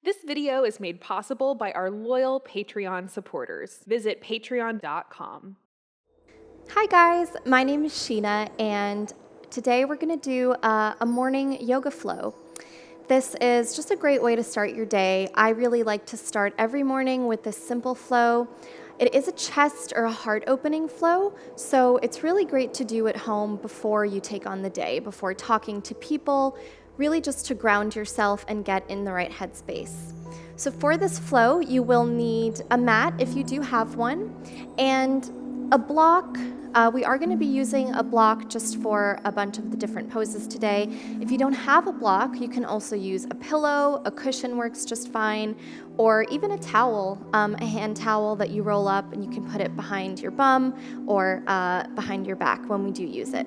This video is made possible by our loyal Patreon supporters. Visit patreon.com. Hi guys, my name is Sheena and today we're going to do a morning yoga flow. This is just a great way to start your day. I really like to start every morning with this simple flow. It is a chest or a heart opening flow, so it's really great to do at home before you take on the day, before talking to people, really just to ground yourself and get in the right headspace. So for this flow, you will need a mat if you do have one, and a block. We are going to be using a block just for a bunch of the different poses today. If you don't have a block, you can also use a pillow, a cushion works just fine, or even a towel, a hand towel that you roll up and you can put it behind your bum or behind your back when we do use it.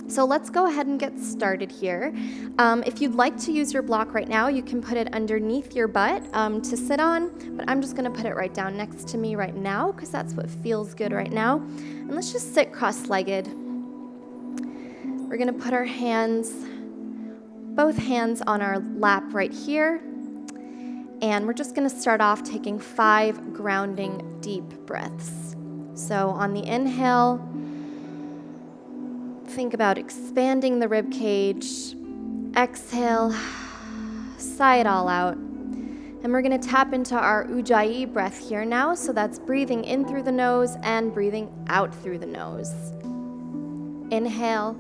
So let's go ahead and get started here. If you'd like to use your block right now, you can put it underneath your butt to sit on, but I'm just gonna put it right down next to me right now because that's what feels good right now. And let's just sit cross-legged. We're gonna put our hands, both hands on our lap right here, and we're just gonna start off taking 5 grounding deep breaths. So on the inhale, think about expanding the rib cage. Exhale, sigh it all out. And we're going to tap into our Ujjayi breath here now. So that's breathing in through the nose and breathing out through the nose. Inhale.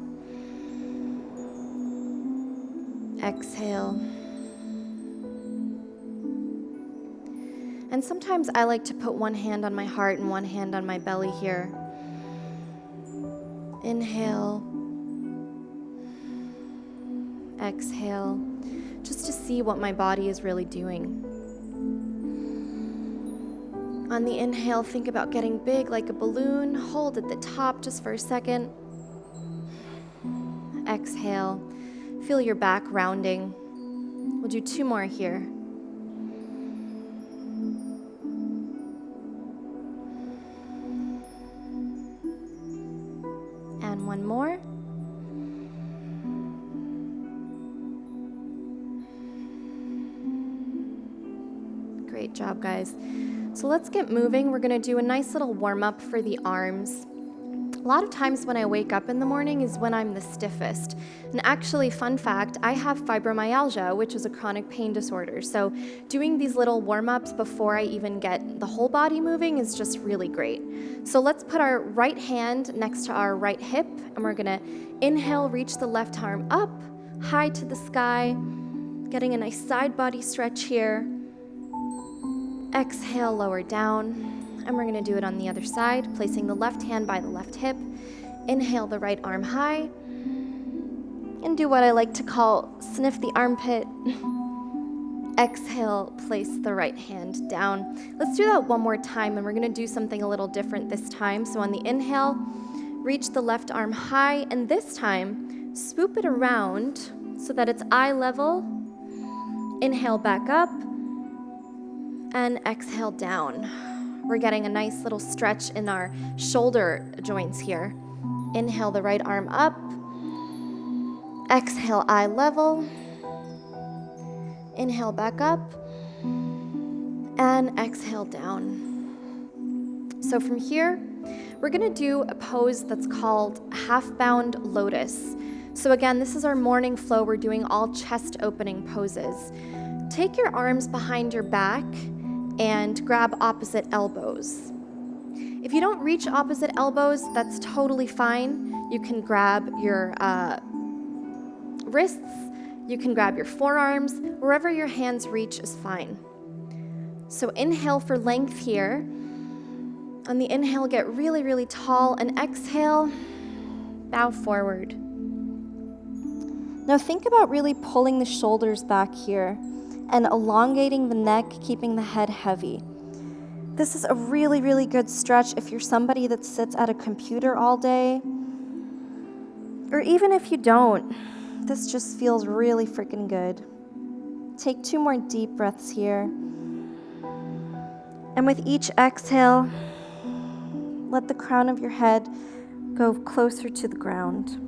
Exhale. And sometimes I like to put one hand on my heart and one hand on my belly here. Inhale, exhale, just to see what my body is really doing. On the inhale, think about getting big like a balloon. Hold at the top just for a second. Exhale, feel your back rounding. We'll do 2 more here. And 1 more. Great job, guys. So let's get moving. We're gonna do a nice little warm-up for the arms. A lot of times when I wake up in the morning is when I'm the stiffest. And actually, fun fact, I have fibromyalgia, which is a chronic pain disorder. So doing these little warm-ups before I even get the whole body moving is just really great. So let's put our right hand next to our right hip, and we're gonna inhale, reach the left arm up, high to the sky, getting a nice side body stretch here. Exhale, lower down. And we're gonna do it on the other side, placing the left hand by the left hip. Inhale the right arm high. And do what I like to call sniff the armpit. Exhale, place the right hand down. Let's do that one more time, and we're gonna do something a little different this time. So on the inhale, reach the left arm high, and this time, swoop it around so that it's eye level. Inhale back up, and exhale down. We're getting a nice little stretch in our shoulder joints here. Inhale the right arm up. Exhale, eye level. Inhale back up. And exhale down. So from here, we're gonna do a pose that's called half-bound lotus. So again, this is our morning flow. We're doing all chest opening poses. Take your arms behind your back and grab opposite elbows. If you don't reach opposite elbows, that's totally fine. You can grab your wrists, you can grab your forearms, wherever your hands reach is fine. So inhale for length here. On the inhale, get really, really tall, and exhale, bow forward. Now think about really pulling the shoulders back here and elongating the neck, keeping the head heavy. This is a really, really good stretch if you're somebody that sits at a computer all day, or even if you don't, this just feels really freaking good. Take 2 more deep breaths here. And with each exhale, let the crown of your head go closer to the ground.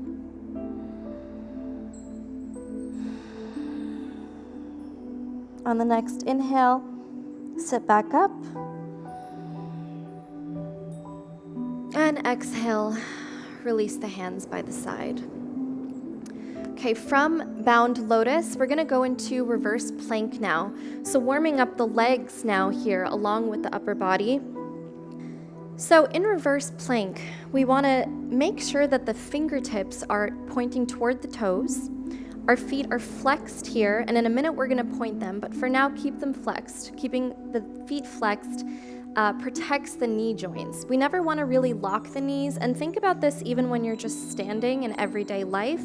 On the next inhale, sit back up. And exhale, release the hands by the side. Okay, from bound lotus, we're gonna go into reverse plank now. So warming up the legs now here along with the upper body. So in reverse plank, we wanna make sure that the fingertips are pointing toward the toes. Our feet are flexed here, and in a minute we're gonna point them, but for now, keep them flexed. Keeping the feet flexed protects the knee joints. We never wanna really lock the knees, and think about this even when you're just standing in everyday life.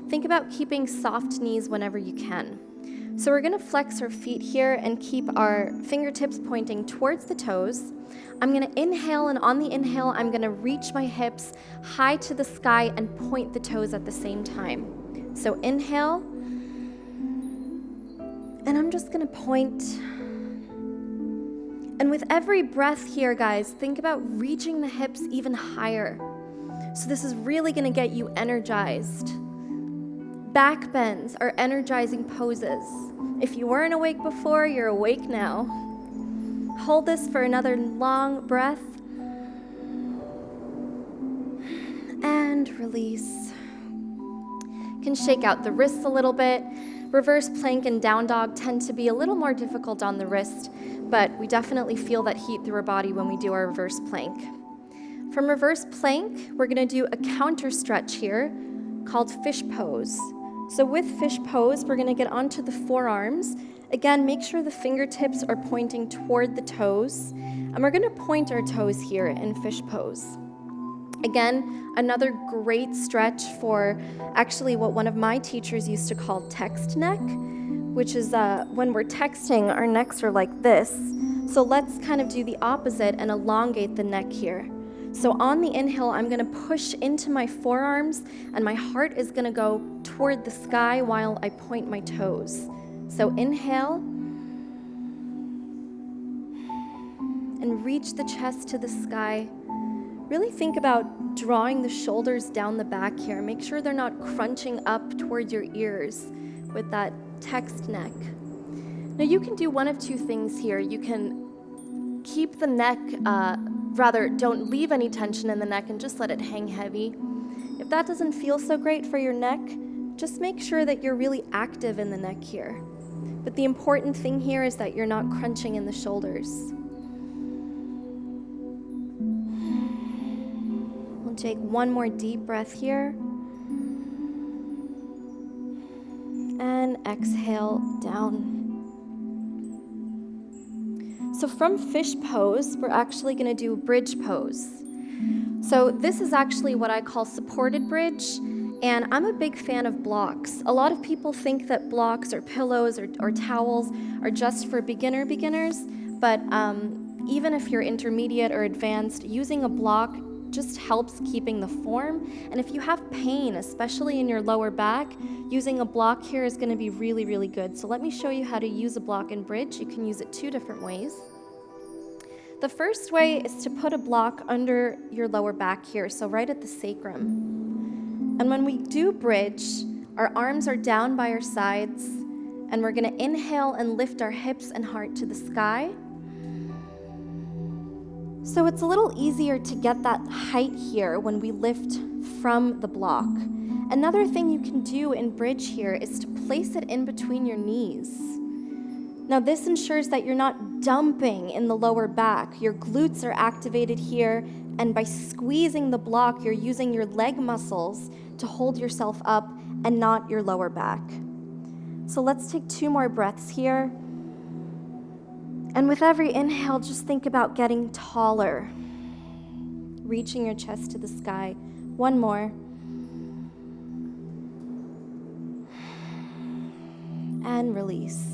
Think about keeping soft knees whenever you can. So we're gonna flex our feet here and keep our fingertips pointing towards the toes. I'm gonna inhale, and on the inhale, I'm gonna reach my hips high to the sky and point the toes at the same time. So inhale, and I'm just gonna point. And with every breath here, guys, think about reaching the hips even higher. So this is really gonna get you energized. Back bends are energizing poses. If you weren't awake before, you're awake now. Hold this for another long breath. And release. You can shake out the wrists a little bit. Reverse plank and down dog tend to be a little more difficult on the wrist, but we definitely feel that heat through our body when we do our reverse plank. From reverse plank, we're gonna do a counter stretch here called fish pose. So with fish pose, we're gonna get onto the forearms. Again, make sure the fingertips are pointing toward the toes, and we're gonna point our toes here in fish pose. Again, another great stretch for actually what one of my teachers used to call text neck, which is when we're texting, our necks are like this. So let's kind of do the opposite and elongate the neck here. So on the inhale, I'm gonna push into my forearms, and my heart is gonna go toward the sky while I point my toes. So inhale, and reach the chest to the sky. Really think about drawing the shoulders down the back here. Make sure they're not crunching up toward your ears with that text neck. Now you can do one of two things here. You can keep the neck, don't leave any tension in the neck and just let it hang heavy. If that doesn't feel so great for your neck, just make sure that you're really active in the neck here. But the important thing here is that you're not crunching in the shoulders. We'll take one more deep breath here. And exhale down. So from fish pose, we're actually gonna do bridge pose. So this is actually what I call supported bridge, and I'm a big fan of blocks. A lot of people think that blocks or pillows or towels are just for beginners, but even if you're intermediate or advanced, using a block just helps keeping the form. And if you have pain, especially in your lower back, using a block here is gonna be really, really good. So let me show you how to use a block in bridge. You can use it two different ways. The first way is to put a block under your lower back here, so right at the sacrum. And when we do bridge, our arms are down by our sides, and we're gonna inhale and lift our hips and heart to the sky. So it's a little easier to get that height here when we lift from the block. Another thing you can do in bridge here is to place it in between your knees. Now this ensures that you're not dumping in the lower back. Your glutes are activated here, and by squeezing the block, you're using your leg muscles to hold yourself up and not your lower back. So let's take two more breaths here. And with every inhale, just think about getting taller, reaching your chest to the sky. One more. And release.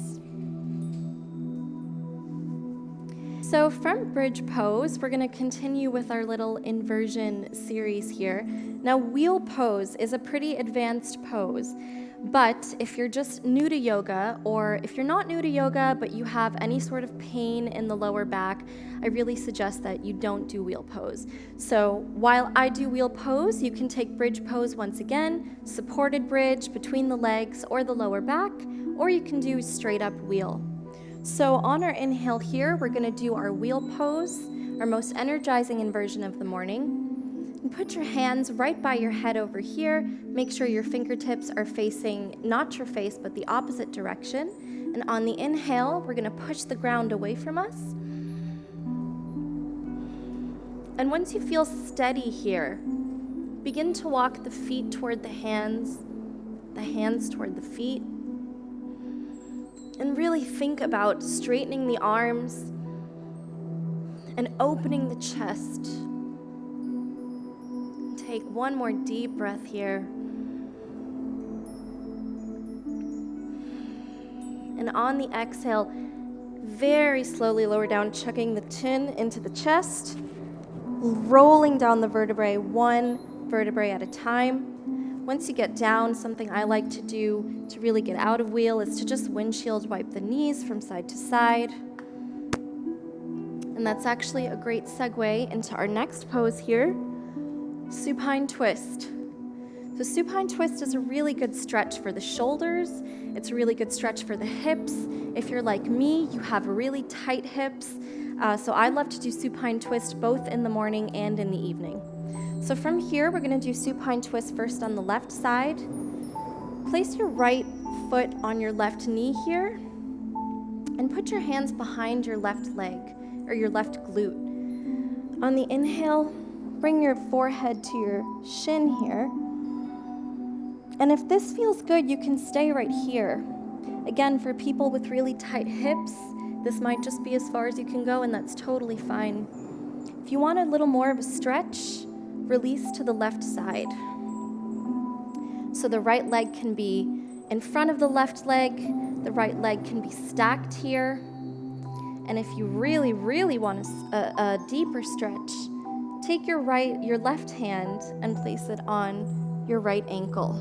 So from bridge pose, we're gonna continue with our little inversion series here. Now, wheel pose is a pretty advanced pose. But if you're just new to yoga, or if you're not new to yoga, but you have any sort of pain in the lower back, I really suggest that you don't do wheel pose. So while I do wheel pose, you can take bridge pose once again, supported bridge between the legs or the lower back, or you can do straight up wheel. So on our inhale here, we're gonna do our wheel pose, our most energizing inversion of the morning. And put your hands right by your head over here. Make sure your fingertips are facing not your face, but the opposite direction. And on the inhale, we're gonna push the ground away from us. And once you feel steady here, begin to walk the feet toward the hands toward the feet. And really think about straightening the arms and opening the chest. Take one more deep breath here. And on the exhale, very slowly lower down, chucking the chin into the chest, rolling down the vertebrae, one vertebrae at a time. Once you get down, something I like to do to really get out of wheel is to just windshield wipe the knees from side to side. And that's actually a great segue into our next pose here, supine twist. So supine twist is a really good stretch for the shoulders. It's a really good stretch for the hips. If you're like me, you have really tight hips. So I love to do supine twist both in the morning and in the evening. So from here, we're gonna do supine twist first on the left side. Place your right foot on your left knee here and put your hands behind your left leg or your left glute. On the inhale, bring your forehead to your shin here. And if this feels good, you can stay right here. Again, for people with really tight hips, this might just be as far as you can go, and that's totally fine. If you want a little more of a stretch, release to the left side. So the right leg can be in front of the left leg, the right leg can be stacked here. And if you really, really want a deeper stretch, take your left hand and place it on your right ankle.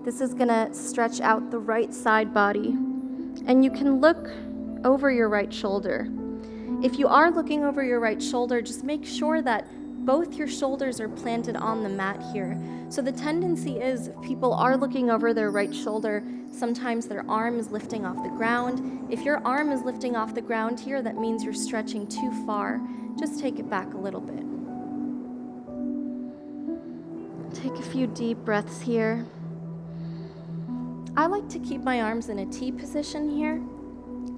This is gonna stretch out the right side body. And you can look over your right shoulder. If you are looking over your right shoulder, just make sure that both your shoulders are planted on the mat here. So the tendency is if people are looking over their right shoulder, sometimes their arm is lifting off the ground. If your arm is lifting off the ground here, that means you're stretching too far. Just take it back a little bit. Take a few deep breaths here. I like to keep my arms in a T position here.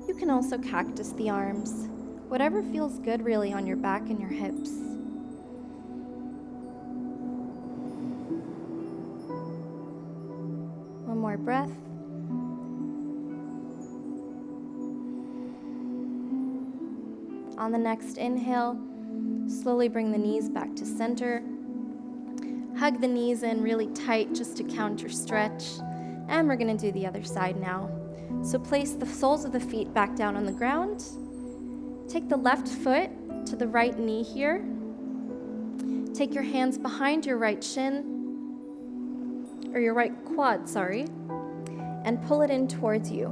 You can also cactus the arms. Whatever feels good really on your back and your hips. One more breath. On the next inhale, slowly bring the knees back to center. Hug the knees in really tight just to counter stretch. And we're gonna do the other side now. So place the soles of the feet back down on the ground. Take the left foot to the right knee here. Take your hands behind your right shin, or your right quad, sorry, and pull it in towards you.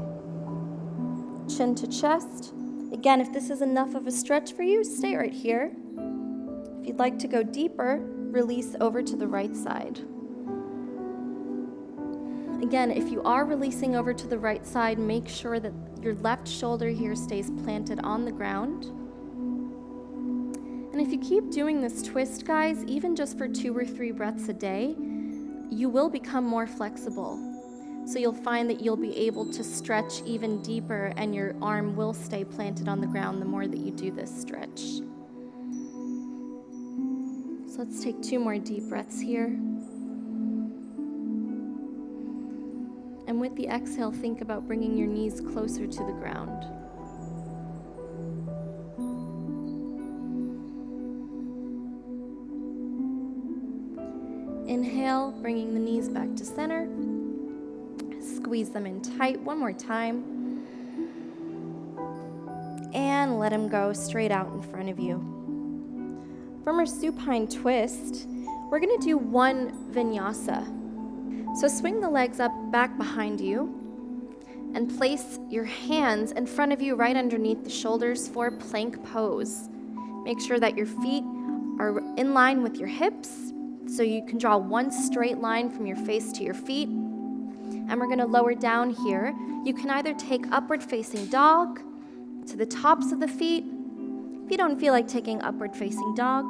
Chin to chest. Again, if this is enough of a stretch for you, stay right here. If you'd like to go deeper, release over to the right side. Again, if you are releasing over to the right side, make sure that your left shoulder here stays planted on the ground. And if you keep doing this twist, guys, even just for 2 or 3 breaths a day, you will become more flexible. So you'll find that you'll be able to stretch even deeper and your arm will stay planted on the ground the more that you do this stretch. So let's take 2 more deep breaths here. And with the exhale, think about bringing your knees closer to the ground. Inhale, bringing the knees back to center. Squeeze them in tight one more time. And let them go straight out in front of you. From our supine twist, we're gonna do 1 vinyasa. So swing the legs up back behind you and place your hands in front of you right underneath the shoulders for plank pose. Make sure that your feet are in line with your hips so you can draw one straight line from your face to your feet. And we're gonna lower down here. You can either take upward facing dog to the tops of the feet. If you don't feel like taking upward facing dog,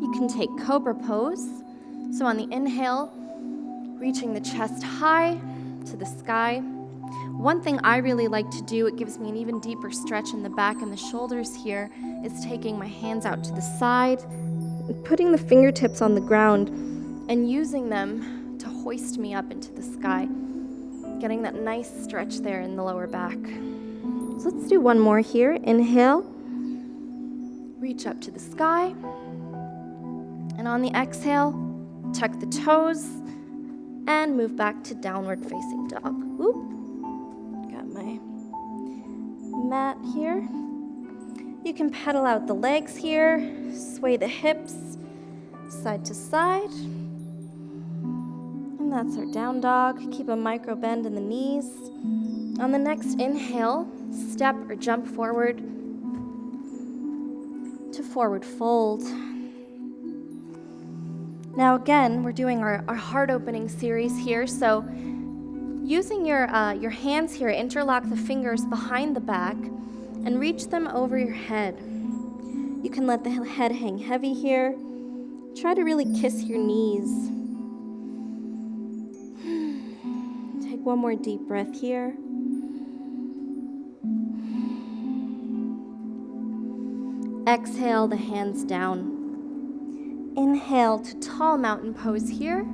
you can take cobra pose. So on the inhale, reaching the chest high to the sky. One thing I really like to do, it gives me an even deeper stretch in the back and the shoulders here, is taking my hands out to the side, putting the fingertips on the ground, and using them to hoist me up into the sky. Getting that nice stretch there in the lower back. So let's do one more here. Inhale, reach up to the sky. And on the exhale, tuck the toes and move back to downward facing dog. Oop. Got my mat here. You can pedal out the legs here, sway the hips side to side. And that's our down dog. Keep a micro bend in the knees. On the next inhale, step or jump forward to forward fold. Now again, we're doing our heart opening series here. So using your hands here, interlock the fingers behind the back and reach them over your head. You can let the head hang heavy here. Try to really kiss your knees. Take one more deep breath here. Exhale the hands down. Inhale to tall mountain pose here,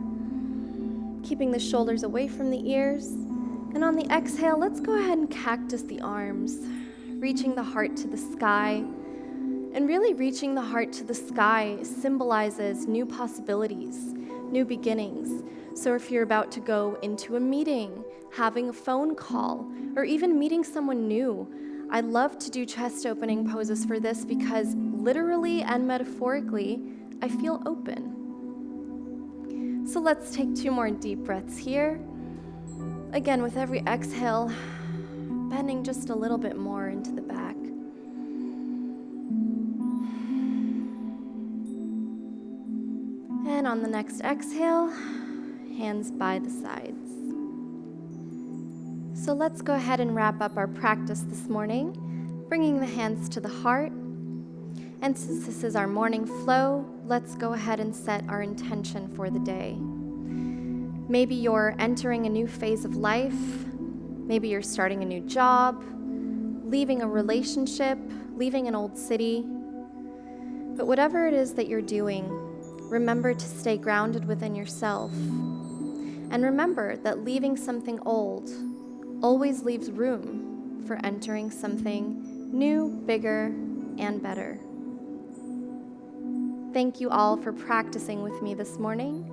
keeping the shoulders away from the ears. And on the exhale, let's go ahead and cactus the arms, reaching the heart to the sky. And really reaching the heart to the sky symbolizes new possibilities, new beginnings. So if you're about to go into a meeting, having a phone call, or even meeting someone new, I love to do chest opening poses for this because literally and metaphorically, I feel open. So let's take 2 more deep breaths here. Again, with every exhale, bending just a little bit more into the back. And on the next exhale, hands by the sides. So let's go ahead and wrap up our practice this morning, bringing the hands to the heart. And since this is our morning flow, let's go ahead and set our intention for the day. Maybe you're entering a new phase of life. Maybe you're starting a new job, leaving a relationship, leaving an old city. But whatever it is that you're doing, remember to stay grounded within yourself. And remember that leaving something old always leaves room for entering something new, bigger, and better. Thank you all for practicing with me this morning.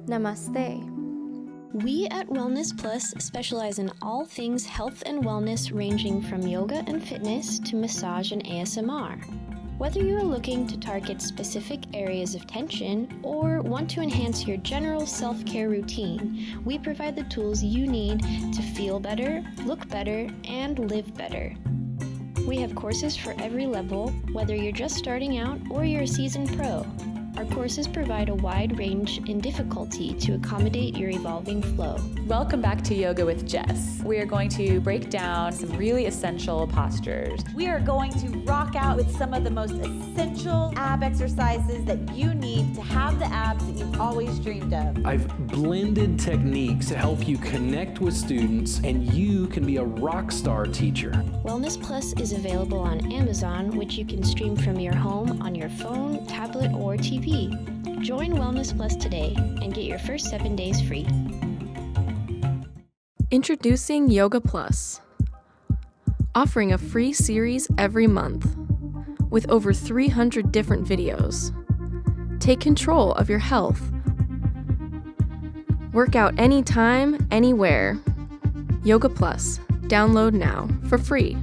Namaste. We at Wellness Plus specialize in all things health and wellness, ranging from yoga and fitness to massage and ASMR. Whether you are looking to target specific areas of tension or want to enhance your general self-care routine, we provide the tools you need to feel better, look better, and live better. We have courses for every level, whether you're just starting out or you're a seasoned pro. Our courses provide a wide range in difficulty to accommodate your evolving flow. Welcome back to Yoga with Jess. We are going to break down some really essential postures. We are going to rock out with some of the most essential ab exercises that you need to have the abs that you've always dreamed of. I've blended techniques to help you connect with students, and you can be a rock star teacher. Wellness Plus is available on Amazon, which you can stream from your home on your phone, tablet, or TV. Join Wellness Plus today and get your first 7 days free. Introducing Yoga Plus, offering a free series every month with over 300 different videos. Take control of your health. Work out anytime, anywhere. Yoga Plus. Download now for free.